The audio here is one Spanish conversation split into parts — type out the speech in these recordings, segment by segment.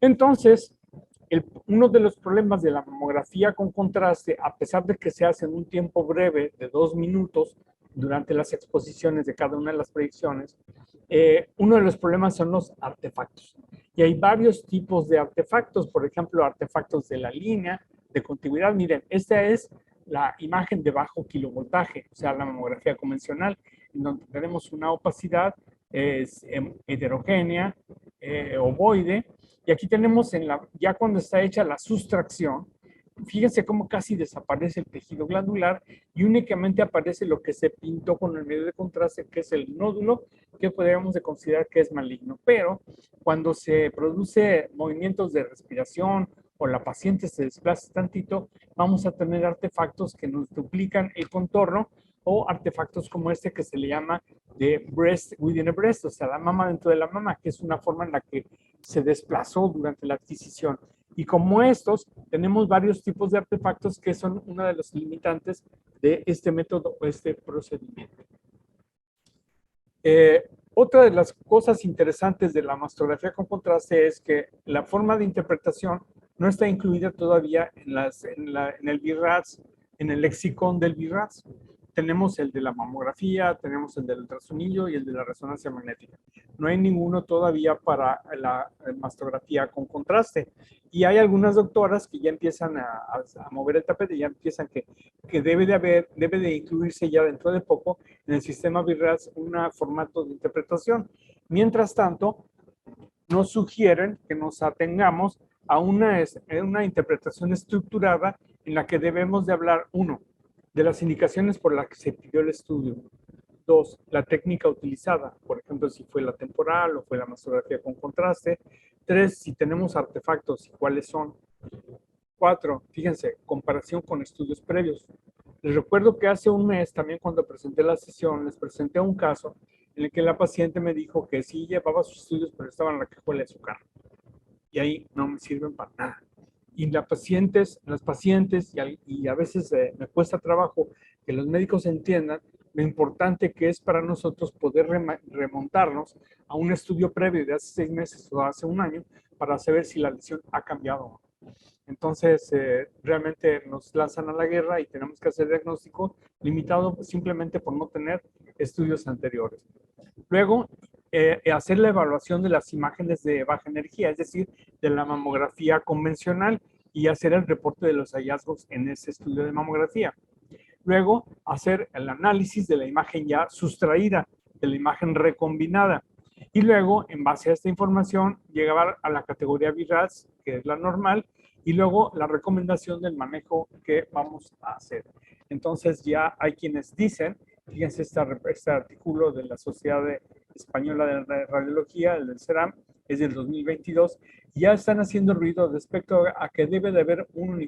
Entonces, uno de los problemas de la mamografía con contraste, a pesar de que se hace en un tiempo breve de 2 minutos durante las exposiciones de cada una de las proyecciones, uno de los problemas son los artefactos. Y hay varios tipos de artefactos, por ejemplo, artefactos de la línea, de contigüidad. Miren, esta es la imagen de bajo kilovoltaje, o sea, la mamografía convencional, en donde tenemos una opacidad heterogénea, ovoide, y aquí tenemos ya cuando está hecha la sustracción, fíjense cómo casi desaparece el tejido glandular y únicamente aparece lo que se pintó con el medio de contraste, que es el nódulo, que podríamos de considerar que es maligno. Pero cuando se produce movimientos de respiración o la paciente se desplaza tantito, vamos a tener artefactos que nos duplican el contorno o artefactos como este que se le llama de breast within a breast, o sea, la mama dentro de la mama, que es una forma en la que se desplazó durante la adquisición. Y como estos, tenemos varios tipos de artefactos que son una de los limitantes de este método o este procedimiento. Otra de las cosas interesantes de la mastografía con contraste es que la forma de interpretación no está incluida todavía en el BIRADS, en el lexicón del BIRADS. Tenemos el de la mamografía, tenemos el del ultrasonido y el de la resonancia magnética. No hay ninguno todavía para la mastografía con contraste. Y hay algunas doctoras que ya empiezan a mover el tapete, ya empiezan que debe de incluirse ya dentro de poco en el sistema BIRADS un formato de interpretación. Mientras tanto, nos sugieren que nos atengamos a una interpretación estructurada en la que debemos de hablar, uno, de las indicaciones por las que se pidió el estudio. Dos, la técnica utilizada, por ejemplo, si fue la temporal o fue la mastografía con contraste. Tres, si tenemos artefactos y cuáles son. Cuatro, fíjense, comparación con estudios previos. Les recuerdo que hace un mes, también cuando presenté la sesión, les presenté un caso en el que la paciente me dijo que sí llevaba sus estudios, pero estaban en la cajuela de su carro. Y ahí no me sirven para nada. Y las pacientes, y a veces me cuesta trabajo que los médicos entiendan lo importante que es para nosotros poder remontarnos a un estudio previo de hace 6 meses o hace un año para saber si la lesión ha cambiado o no. Entonces, realmente nos lanzan a la guerra y tenemos que hacer diagnóstico limitado simplemente por no tener estudios anteriores. Luego, hacer la evaluación de las imágenes de baja energía, es decir, de la mamografía convencional y hacer el reporte de los hallazgos en ese estudio de mamografía. Luego, hacer el análisis de la imagen ya sustraída, de la imagen recombinada. Y luego, en base a esta información, llegar a la categoría BIRADS, que es la normal, y luego la recomendación del manejo que vamos a hacer. Entonces ya hay quienes dicen, fíjense este artículo de la Sociedad Española de Radiología, el del CERAM, es del 2022, y ya están haciendo ruido respecto a que debe de haber un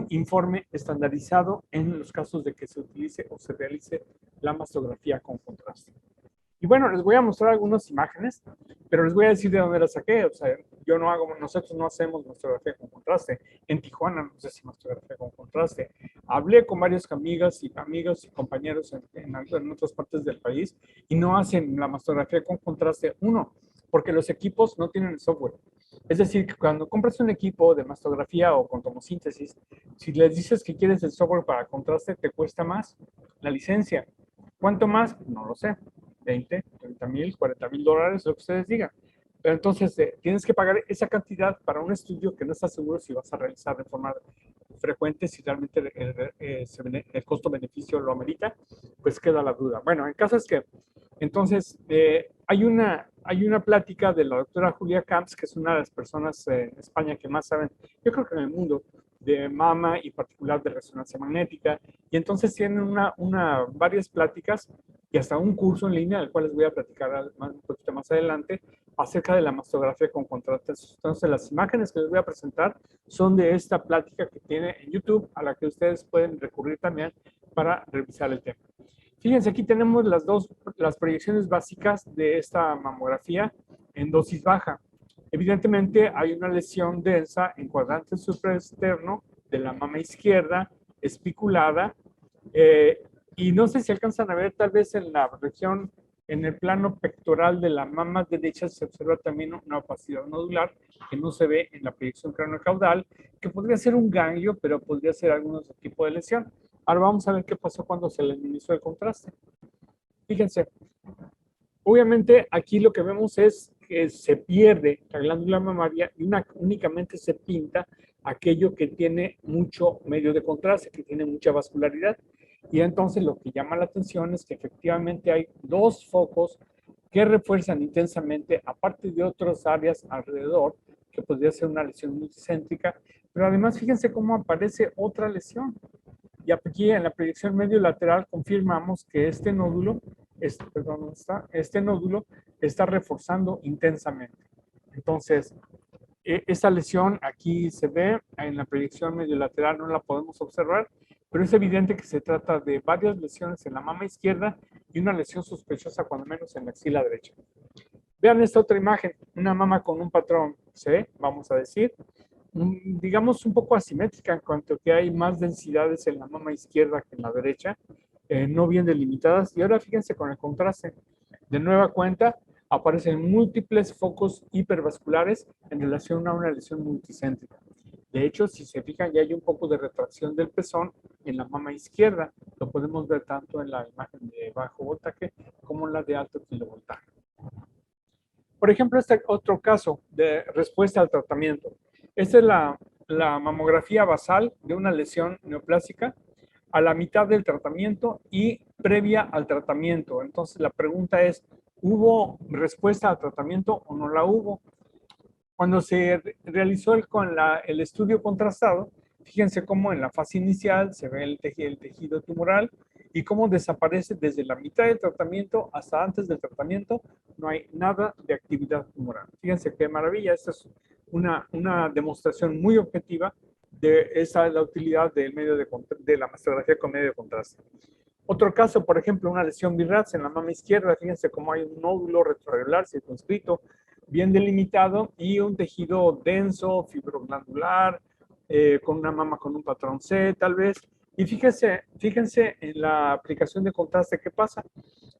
informe estandarizado en los casos de que se utilice o se realice la mastografía con contraste. Y bueno, les voy a mostrar algunas imágenes, pero les voy a decir de dónde las saqué. O sea, nosotros no hacemos mastografía con contraste. En Tijuana no sé si mastografía con contraste. Hablé con varios amigas y compañeros en otras partes del país y no hacen la mastografía con contraste. Uno, porque los equipos no tienen el software. Es decir, que cuando compras un equipo de mastografía o con tomosíntesis, si les dices que quieres el software para contraste, te cuesta más la licencia. ¿Cuánto más? No lo sé. 20, 30 mil, 40 mil dólares, lo que ustedes digan. Pero entonces tienes que pagar esa cantidad para un estudio que no estás seguro si vas a realizar de forma frecuente, si realmente el costo-beneficio lo amerita, pues queda la duda. Bueno, el caso es que entonces hay una plática de la doctora Julia Camps, que es una de las personas en España que más saben, yo creo que en el mundo, de mama y particular de resonancia magnética, y entonces tienen varias pláticas y hasta un curso en línea, del cual les voy a platicar un poquito más adelante, acerca de la mastografía con contraste. Entonces, las imágenes que les voy a presentar son de esta plática que tiene en YouTube, a la que ustedes pueden recurrir también para revisar el tema. Fíjense, aquí tenemos las proyecciones básicas de esta mamografía en dosis baja. Evidentemente, hay una lesión densa en cuadrante supraexterno de la mama izquierda, espiculada, y no sé si alcanzan a ver tal vez en la región En el plano pectoral de la mama derecha se observa también una opacidad nodular que no se ve en la proyección craneocaudal, que podría ser un ganglio, pero podría ser algún otro tipo de lesión. Ahora vamos a ver qué pasó cuando se le administró el contraste. Fíjense, obviamente aquí lo que vemos es que se pierde la glándula mamaria y únicamente se pinta aquello que tiene mucho medio de contraste, que tiene mucha vascularidad. Y entonces lo que llama la atención es que efectivamente hay dos focos que refuerzan intensamente, aparte de otras áreas alrededor, que podría ser una lesión multicéntrica, pero además fíjense cómo aparece otra lesión. Y aquí en la proyección medio lateral confirmamos que este nódulo, este nódulo está reforzando intensamente. Entonces, esta lesión aquí se ve en la proyección medio lateral, no la podemos observar, pero es evidente que se trata de varias lesiones en la mama izquierda y una lesión sospechosa, cuando menos en la axila derecha. Vean esta otra imagen, una mama con un patrón C, vamos a decir, digamos un poco asimétrica en cuanto que hay más densidades en la mama izquierda que en la derecha, no bien delimitadas. Y ahora fíjense con el contraste. De nueva cuenta, aparecen múltiples focos hipervasculares en relación a una lesión multicéntrica. De hecho, si se fijan, ya hay un poco de retracción del pezón en la mama izquierda. Lo podemos ver tanto en la imagen de bajo voltaje como en la de alto kilovoltaje. Por ejemplo, este otro caso de respuesta al tratamiento. Esta es la mamografía basal de una lesión neoplásica a la mitad del tratamiento y previa al tratamiento. Entonces, la pregunta es, ¿hubo respuesta al tratamiento o no la hubo? Cuando se realizó el estudio contrastado, fíjense cómo en la fase inicial se ve el tejido tumoral y cómo desaparece desde la mitad del tratamiento hasta antes del tratamiento, no hay nada de actividad tumoral. Fíjense qué maravilla, esta es una demostración muy objetiva de esa la utilidad del medio de la mastografía con medio de contraste. Otro caso, por ejemplo, una lesión BIRATS en la mama izquierda, fíjense cómo hay un nódulo retroareolar circunscrito, bien delimitado y un tejido denso, fibroglandular, con una mama con un patrón C tal vez. Y fíjense en la aplicación de contraste, ¿qué pasa?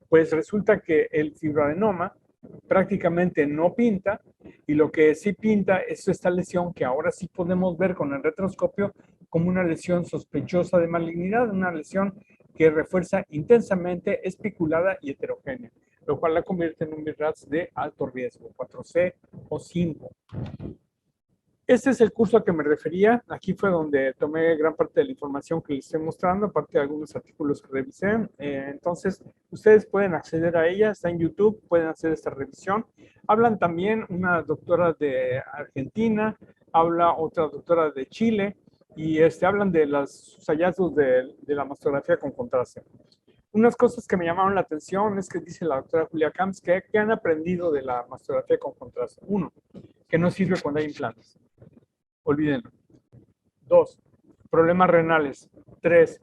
Pues resulta que el fibroadenoma prácticamente no pinta y lo que sí pinta es esta lesión que ahora sí podemos ver con el retroscopio como una lesión sospechosa de malignidad, una lesión que refuerza intensamente, espiculada y heterogénea, lo cual la convierte en un BIRATS de alto riesgo, 4C o 5. Este es el curso al que me refería. Aquí fue donde tomé gran parte de la información que les estoy mostrando, aparte de algunos artículos que revisé. Entonces, ustedes pueden acceder a ella, está en YouTube, pueden hacer esta revisión. Hablan también una doctora de Argentina, habla otra doctora de Chile, y hablan de los hallazgos de la mastografía con contraste. Unas cosas que me llamaron la atención es que dice la doctora Julia Camps que han aprendido de la mastografía con contraste. Uno, que no sirve cuando hay implantes. Olvídenlo. 2, problemas renales. 3,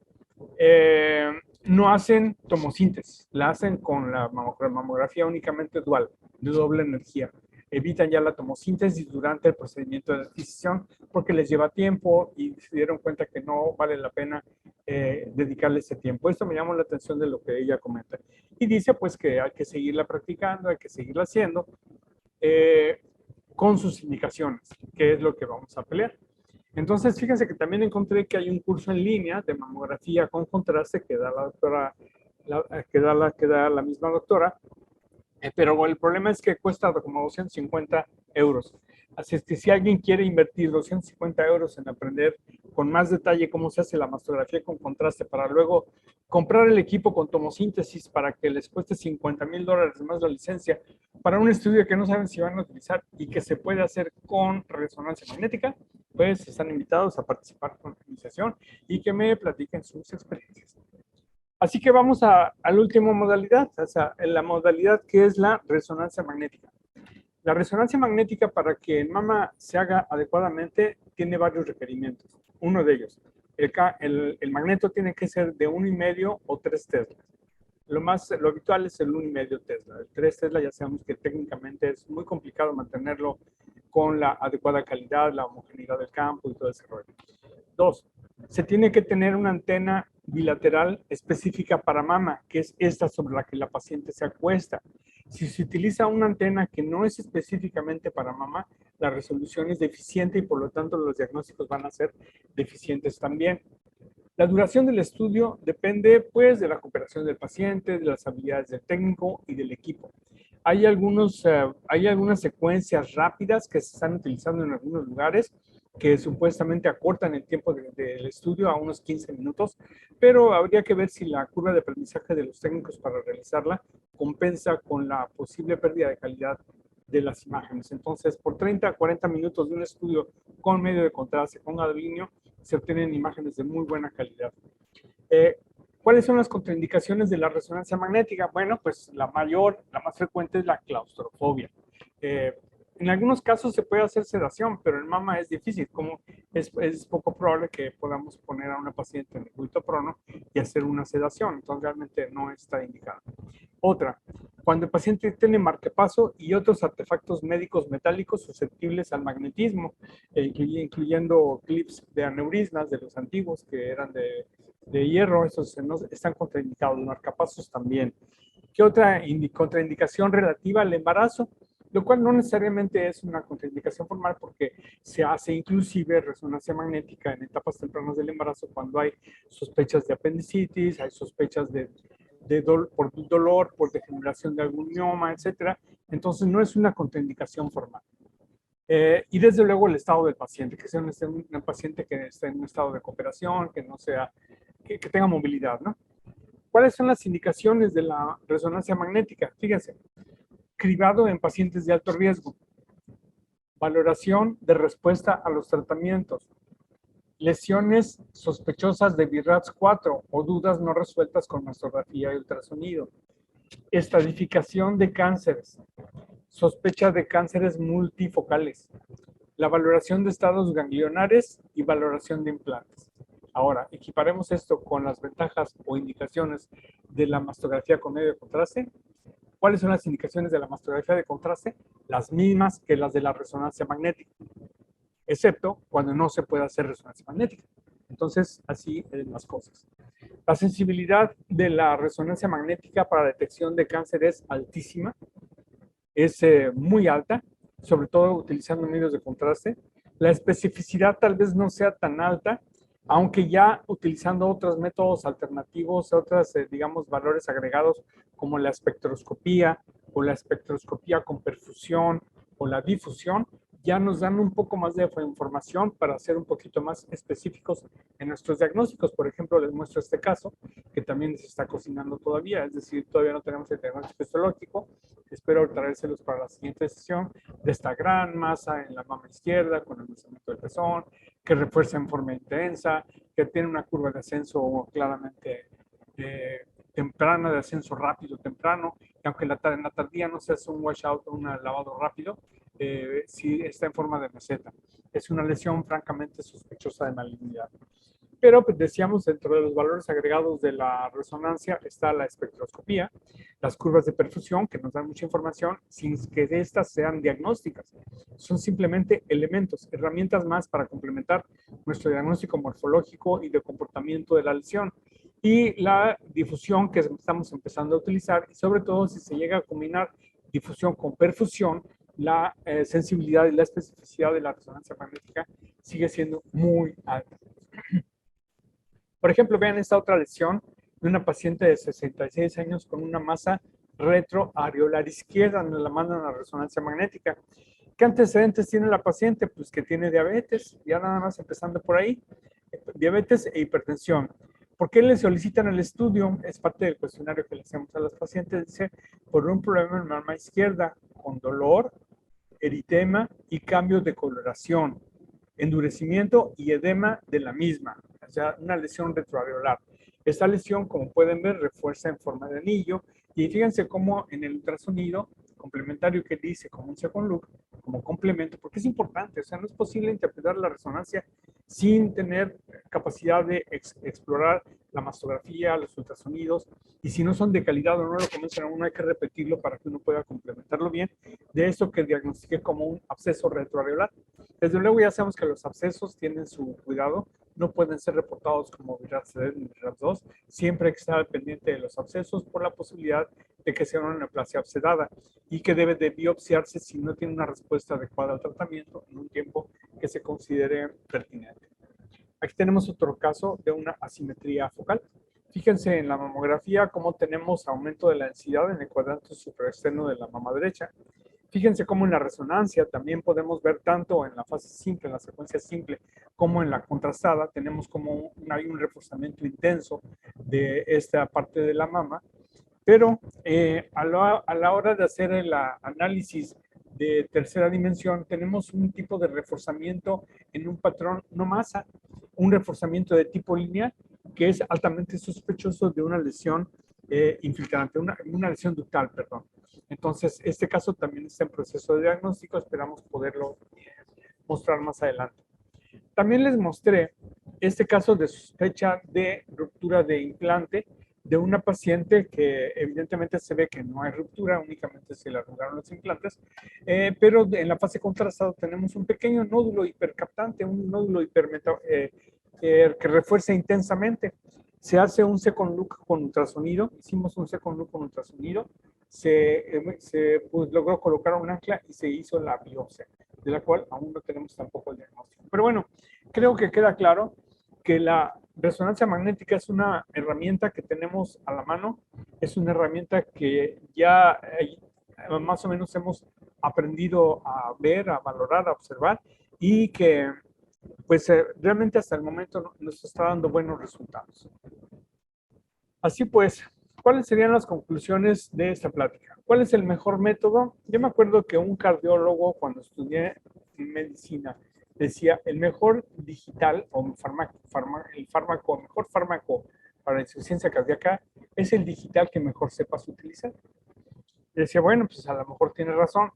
no hacen tomosíntesis, la hacen con la mamografía únicamente dual, de doble energía. Evitan ya la tomosíntesis durante el procedimiento de adquisición porque les lleva tiempo y se dieron cuenta que no vale la pena dedicarle ese tiempo. Esto me llamó la atención de lo que ella comenta. Y dice pues que hay que seguirla practicando, hay que seguirla haciendo con sus indicaciones, que es lo que vamos a pelear. Entonces, fíjense que también encontré que hay un curso en línea de mamografía con contraste que da la doctora, que da la misma doctora, pero el problema es que cuesta como 250 euros. Así es que si alguien quiere invertir 250 euros en aprender con más detalle cómo se hace la mastografía con contraste para luego comprar el equipo con tomosíntesis para que les cueste $50,000 más la licencia para un estudio que no saben si van a utilizar y que se puede hacer con resonancia magnética, pues están invitados a participar con la organización y que me platiquen sus experiencias. Así que vamos a la última modalidad, o sea, la modalidad que es la resonancia magnética. La resonancia magnética, para que en mama se haga adecuadamente, tiene varios requerimientos. Uno de ellos, el magneto tiene que ser de 1,5 o 3 teslas. Lo habitual es el 1,5 tesla. El 3 tesla ya sabemos que técnicamente es muy complicado mantenerlo con la adecuada calidad, la homogeneidad del campo y todo ese rollo. 2, se tiene que tener una antena bilateral específica para mama, que es esta sobre la que la paciente se acuesta. Si se utiliza una antena que no es específicamente para mama, la resolución es deficiente y por lo tanto los diagnósticos van a ser deficientes también. La duración del estudio depende, pues, de la cooperación del paciente, de las habilidades del técnico y del equipo. Hay algunas secuencias rápidas que se están utilizando en algunos lugares que supuestamente acortan el tiempo del estudio a unos 15 minutos, pero habría que ver si la curva de aprendizaje de los técnicos para realizarla compensa con la posible pérdida de calidad de las imágenes. Entonces, por 30 a 40 minutos de un estudio con medio de contraste, con gadolínio, se obtienen imágenes de muy buena calidad. ¿Cuáles son las contraindicaciones de la resonancia magnética? Bueno, pues la más frecuente es la claustrofobia. En algunos casos se puede hacer sedación, pero en mama es difícil, como es poco probable que podamos poner a una paciente en el buitoprono y hacer una sedación, entonces realmente no está indicado. Otra, cuando el paciente tiene marcapaso y otros artefactos médicos metálicos susceptibles al magnetismo, incluyendo clips de aneurismas de los antiguos que eran de hierro, esos están contraindicados, los marcapasos también. ¿Qué otra contraindicación relativa al embarazo? Lo cual no necesariamente es una contraindicación formal porque se hace inclusive resonancia magnética en etapas tempranas del embarazo cuando hay sospechas de apendicitis, hay sospechas por dolor, por degeneración de algún mioma, etcétera. Entonces no es una contraindicación formal. Y desde luego el estado del paciente, que sea un paciente que esté en un estado de cooperación, que no sea, que tenga movilidad, ¿no? ¿Cuáles son las indicaciones de la resonancia magnética? Fíjense, cribado en pacientes de alto riesgo, valoración de respuesta a los tratamientos, lesiones sospechosas de BIRATS 4 o dudas no resueltas con mastografía y ultrasonido, estadificación de cánceres, sospecha de cánceres multifocales, la valoración de estados ganglionares y valoración de implantes. Ahora, equiparemos esto con las ventajas o indicaciones de la mastografía con medio de contraste. ¿Cuáles son las indicaciones de la mastografía de contraste? Las mismas que las de la resonancia magnética, excepto cuando no se puede hacer resonancia magnética. Entonces, así es las cosas. La sensibilidad de la resonancia magnética para detección de cáncer es altísima, es muy alta, sobre todo utilizando medios de contraste. La especificidad tal vez no sea tan alta, aunque ya utilizando otros métodos alternativos, otros, digamos, valores agregados como la espectroscopía o la espectroscopía con perfusión o la difusión, ya nos dan un poco más de información para ser un poquito más específicos en nuestros diagnósticos. Por ejemplo, les muestro este caso, que también se está cocinando todavía, es decir, todavía no tenemos el diagnóstico histológico. Espero traérselos para la siguiente sesión de esta gran masa en la mama izquierda con el nacimiento del pezón, que refuerza en forma intensa, que tiene una curva de ascenso claramente temprana, de ascenso rápido temprano, y aunque en la tardía no se hace un washout o un lavado rápido, sí está en forma de meseta. Es una lesión francamente sospechosa de malignidad. Pero pues, decíamos, dentro de los valores agregados de la resonancia está la espectroscopía, las curvas de perfusión, que nos dan mucha información, sin que estas sean diagnósticas. Son simplemente elementos, herramientas más para complementar nuestro diagnóstico morfológico y de comportamiento de la lesión. Y la difusión que estamos empezando a utilizar, y sobre todo si se llega a combinar difusión con perfusión, la sensibilidad y la especificidad de la resonancia magnética sigue siendo muy alta. Por ejemplo, vean esta otra lesión de una paciente de 66 años con una masa retroareolar izquierda, donde la mandan a resonancia magnética. ¿Qué antecedentes tiene la paciente? Pues que tiene diabetes, ya nada más empezando por ahí, diabetes e hipertensión. ¿Por qué le solicitan el estudio? Es parte del cuestionario que le hacemos a las pacientes. Dice, por un problema en mama izquierda, con dolor, eritema y cambios de coloración, endurecimiento y edema de la misma, o sea, una lesión retroareolar. Esta lesión, como pueden ver, refuerza en forma de anillo, y fíjense cómo en el ultrasonido complementario que dice como un second look, como complemento, porque es importante, o sea, no es posible interpretar la resonancia sin tener capacidad de explorar la mastografía, los ultrasonidos, y si no son de calidad o no lo conocen, uno hay que repetirlo para que uno pueda complementarlo bien, de esto que diagnostiqué como un absceso retroareolar. Desde luego ya sabemos que los abscesos tienen su cuidado, no pueden ser reportados como BIRAT-C ni BIRAT-2. Siempre hay que estar pendiente de los abscesos por la posibilidad de que sea una neoplasia abscedada y que debe de biopsiarse si no tiene una respuesta adecuada al tratamiento en un tiempo que se considere pertinente. Aquí tenemos otro caso de una asimetría focal. Fíjense en la mamografía cómo tenemos aumento de la densidad en el cuadrante superexterno de la mama derecha. Fíjense cómo en la resonancia también podemos ver tanto en la fase simple, en la secuencia simple, como en la contrastada, tenemos como hay un reforzamiento intenso de esta parte de la mama, pero a la hora de hacer el análisis de tercera dimensión, tenemos un tipo de reforzamiento en un patrón no masa, un reforzamiento de tipo lineal, que es altamente sospechoso de una lesión infiltrante, una lesión ductal, perdón. Entonces, este caso también está en proceso de diagnóstico, esperamos poderlo mostrar más adelante. También les mostré este caso de sospecha de ruptura de implante de una paciente que evidentemente se ve que no hay ruptura, únicamente se le arrugaron los implantes, pero en la fase contrastada tenemos un pequeño nódulo hipercaptante, un nódulo que refuerza intensamente. Se hace un second look con ultrasonido, hicimos un second look con ultrasonido, pues, logró colocar un ancla y se hizo la biopsia, de la cual aún no tenemos tampoco el diagnóstico. Pero bueno, creo que queda claro que la resonancia magnética es una herramienta que tenemos a la mano, es una herramienta que ya más o menos hemos aprendido a ver, a valorar, a observar y que pues realmente hasta el momento nos está dando buenos resultados. Así pues, ¿cuáles serían las conclusiones de esta plática? ¿Cuál es el mejor método? Yo me acuerdo que un cardiólogo, cuando estudié medicina, decía, el mejor digital o el mejor fármaco para la insuficiencia cardíaca es el digital que mejor sepas utilizar. Y decía, bueno, pues a lo mejor tiene razón,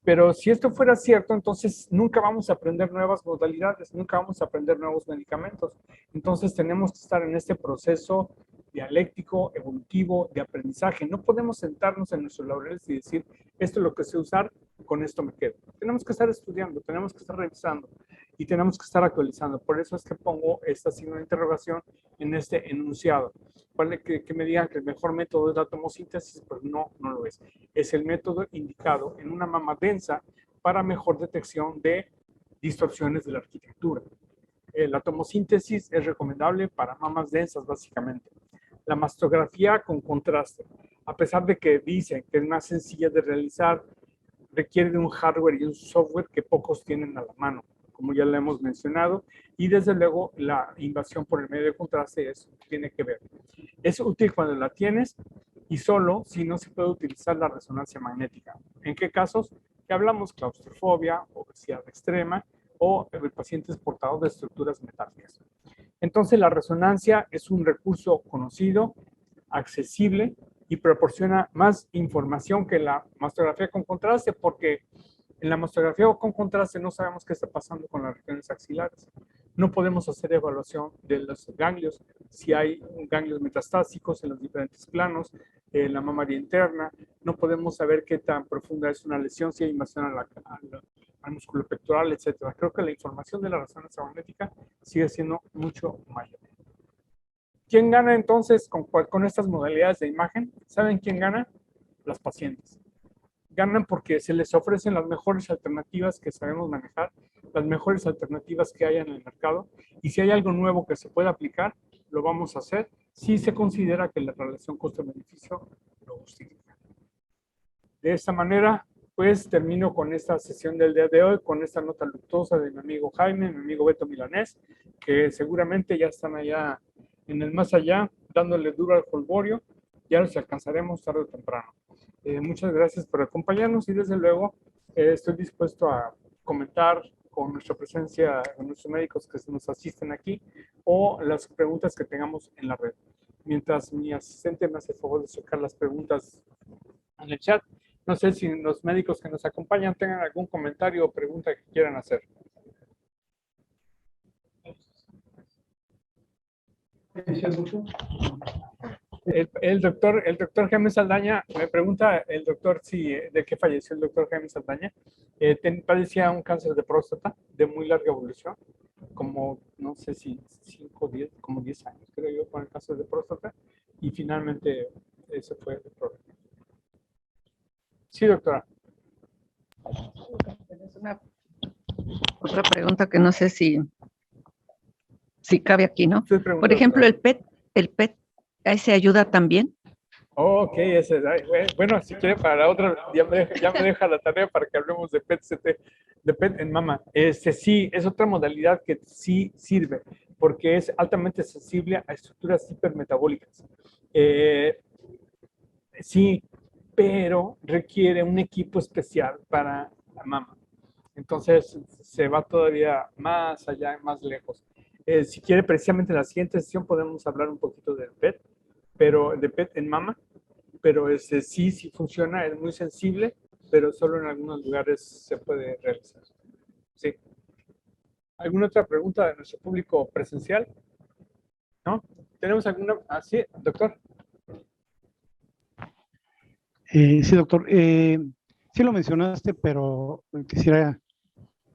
pero si esto fuera cierto, entonces nunca vamos a aprender nuevas modalidades, nunca vamos a aprender nuevos medicamentos. Entonces tenemos que estar en este proceso dialéctico, evolutivo, de aprendizaje. No podemos sentarnos en nuestros laureles y decir, esto es lo que sé usar, con esto me quedo. Tenemos que estar estudiando, tenemos que estar revisando y tenemos que estar actualizando. Por eso es que pongo esta signo de interrogación en este enunciado. Que me digan que el mejor método es la tomosíntesis, pues no, no lo es. Es el método indicado en una mama densa para mejor detección de distorsiones de la arquitectura. La tomosíntesis es recomendable para mamas densas, básicamente. La mastografía con contraste, a pesar de que dicen que es más sencilla de realizar, requiere de un hardware y un software que pocos tienen a la mano, como ya lo hemos mencionado, y desde luego la invasión por el medio de contraste tiene que ver. Es útil cuando la tienes y solo si no se puede utilizar la resonancia magnética. ¿En qué casos? Que hablamos claustrofobia, obesidad extrema o pacientes portados de estructuras metálicas. Entonces la resonancia es un recurso conocido, accesible y proporciona más información que la mastografía con contraste, porque en la mastografía con contraste no sabemos qué está pasando con las regiones axilares. No podemos hacer evaluación de los ganglios, si hay ganglios metastásicos en los diferentes planos, la mamaria interna, no podemos saber qué tan profunda es una lesión, si hay invasión al músculo pectoral, etc. Creo que la información de la resonancia magnética sigue siendo mucho mayor. ¿Quién gana entonces con estas modalidades de imagen? ¿Saben quién gana? Las pacientes. Ganan porque se les ofrecen las mejores alternativas que sabemos manejar, las mejores alternativas que hay en el mercado, y si hay algo nuevo que se pueda aplicar, lo vamos a hacer si se considera que la relación costo-beneficio lo justifica. De esta manera, pues termino con esta sesión del día de hoy, con esta nota luctuosa de mi amigo Jaime, mi amigo Beto Milanés, que seguramente ya están allá en el más allá, dándole duro al folgorio, ya los alcanzaremos tarde o temprano. Muchas gracias por acompañarnos y desde luego estoy dispuesto a comentar con nuestra presencia, con nuestros médicos que nos asisten aquí o las preguntas que tengamos en la red. Mientras mi asistente me hace el favor de sacar las preguntas en el chat, no sé si los médicos que nos acompañan tengan algún comentario o pregunta que quieran hacer. El doctor Jaime Saldaña, me pregunta el doctor si de qué falleció el doctor Jaime Saldaña. Padecía un cáncer de próstata de muy larga evolución. como, no sé si 5 o 10, como 10 años, creo yo, con el cáncer de próstata, y finalmente ese fue el problema. Sí, doctora. Es una otra pregunta que no sé si cabe aquí, ¿no? Usted pregunta, Por ejemplo, doctora. el PET, ¿a ese ayuda también? Oh, ok, ese, bueno, si quiere para la otra, ya me deja la tarea para que hablemos de PET-CT, de PET en mama. Sí, es otra modalidad que sí sirve, porque es altamente sensible a estructuras hipermetabólicas. Eh, sí, pero requiere un equipo especial para la mama. Entonces se va todavía más allá, más lejos. Si quiere, precisamente en la siguiente sesión podemos hablar un poquito del PET, pero de PET en mama, pero sí funciona, es muy sensible, pero solo en algunos lugares se puede realizar. Sí. ¿Alguna otra pregunta de nuestro público presencial? ¿No? ¿Tenemos alguna? Ah, sí, doctor. Sí, doctor. Sí lo mencionaste, pero quisiera,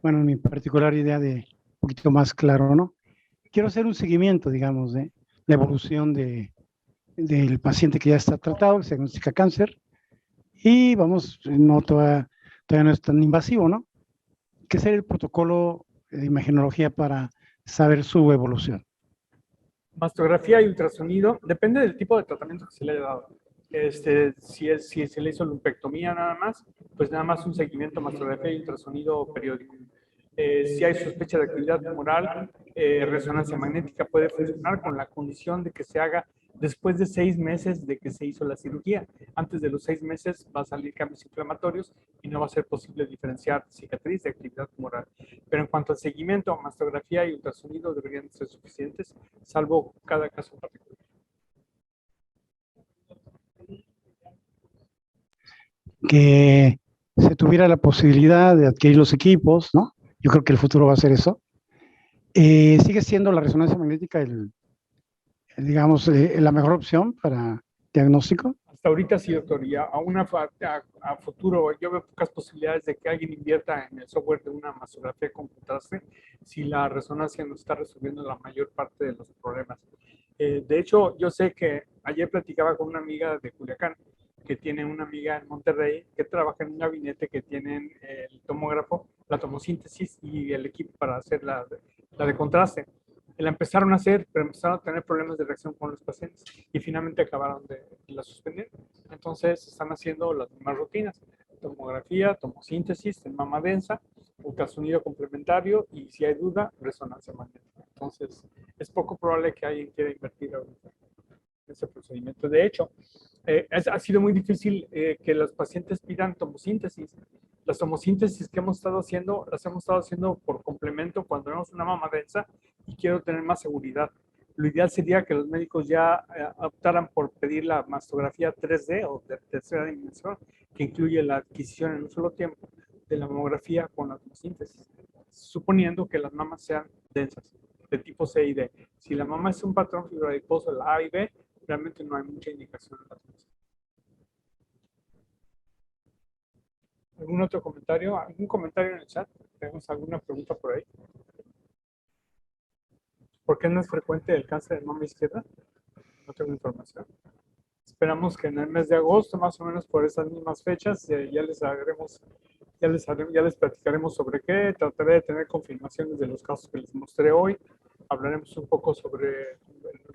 bueno, mi particular idea de un poquito más claro, ¿no? Quiero hacer un seguimiento, digamos, de la evolución del paciente que ya está tratado, que se diagnostica cáncer, y vamos, todavía no es tan invasivo, ¿no? ¿Qué sería el protocolo de imagenología para saber su evolución? Mastografía y ultrasonido, depende del tipo de tratamiento que se le haya dado. Si se le hizo lumpectomía nada más, pues nada más un seguimiento, mastografía y ultrasonido periódico. Si hay sospecha de actividad tumoral, resonancia magnética puede funcionar con la condición de que se haga después de 6 meses de que se hizo la cirugía. Antes de los 6 meses va a salir cambios inflamatorios y no va a ser posible diferenciar cicatriz de actividad tumoral. Pero en cuanto al seguimiento, mastografía y ultrasonido deberían ser suficientes, salvo cada caso particular. Que se tuviera la posibilidad de adquirir los equipos, ¿no? Yo creo que el futuro va a ser eso. Sigue siendo la resonancia magnética digamos, la mejor opción para diagnóstico. Hasta ahorita sí, doctor, y a futuro yo veo pocas posibilidades de que alguien invierta en el software de una mastografía con contraste si la resonancia no está resolviendo la mayor parte de los problemas. De hecho, yo sé que ayer platicaba con una amiga de Culiacán, que tiene una amiga en Monterrey, que trabaja en un gabinete que tienen el tomógrafo, la tomosíntesis y el equipo para hacer la de contraste. La empezaron a hacer, pero empezaron a tener problemas de reacción con los pacientes y finalmente acabaron de la suspender. Entonces están haciendo las mismas rutinas: tomografía, tomosíntesis en mama densa, ultrasonido complementario y, si hay duda, resonancia magnética. Entonces es poco probable que alguien quiera invertir ahorita en ese procedimiento. De hecho, ha sido muy difícil que los pacientes pidan tomosíntesis. Las tomosíntesis que hemos estado haciendo, las hemos estado haciendo por complemento cuando tenemos una mama densa y quiero tener más seguridad. Lo ideal sería que los médicos ya optaran por pedir la mastografía 3D o de tercera dimensión, que incluye la adquisición en un solo tiempo de la mamografía con la tomosíntesis, suponiendo que las mamas sean densas, de tipo C y D. Si la mama es un patrón fibrodiposo, la A y B, realmente no hay mucha indicación en la tomosíntesis. ¿Algún otro comentario? ¿Algún comentario en el chat? ¿Tenemos alguna pregunta por ahí? ¿Por qué no es frecuente el cáncer de mama izquierda? No tengo información. Esperamos que en el mes de agosto, más o menos por esas mismas fechas, ya les platicaremos sobre qué. Trataré de tener confirmaciones de los casos que les mostré hoy. Hablaremos un poco sobre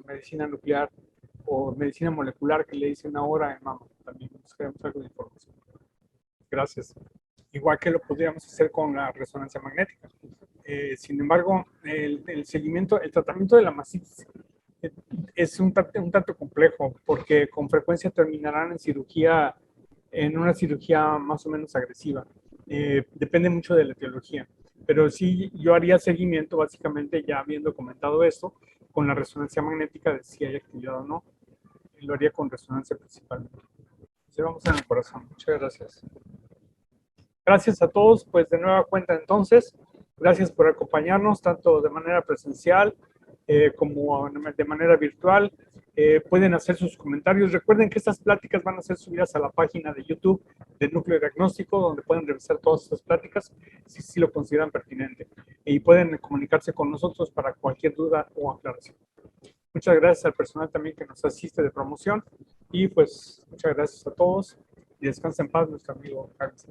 medicina nuclear o medicina molecular, que le hice una hora en mama. También buscaremos algo de información. Gracias. Igual que lo podríamos hacer con la resonancia magnética. Sin embargo, el seguimiento, el tratamiento de la mastitis es un tanto complejo, porque con frecuencia terminarán en una cirugía más o menos agresiva. Depende mucho de la etiología, pero sí yo haría seguimiento, básicamente, ya habiendo comentado esto, con la resonancia magnética de si hay actividad o no. Lo haría con resonancia principalmente. Vamos en el corazón. Muchas gracias. Gracias a todos, pues de nueva cuenta entonces, gracias por acompañarnos tanto de manera presencial como de manera virtual. pueden hacer sus comentarios. Recuerden que estas pláticas van a ser subidas a la página de YouTube del Núcleo Diagnóstico, donde pueden revisar todas estas pláticas si lo consideran pertinente. Y pueden comunicarse con nosotros para cualquier duda o aclaración. Muchas gracias al personal también que nos asiste de promoción. Y pues muchas gracias a todos. Y descansen en paz, nuestro amigo Carlos.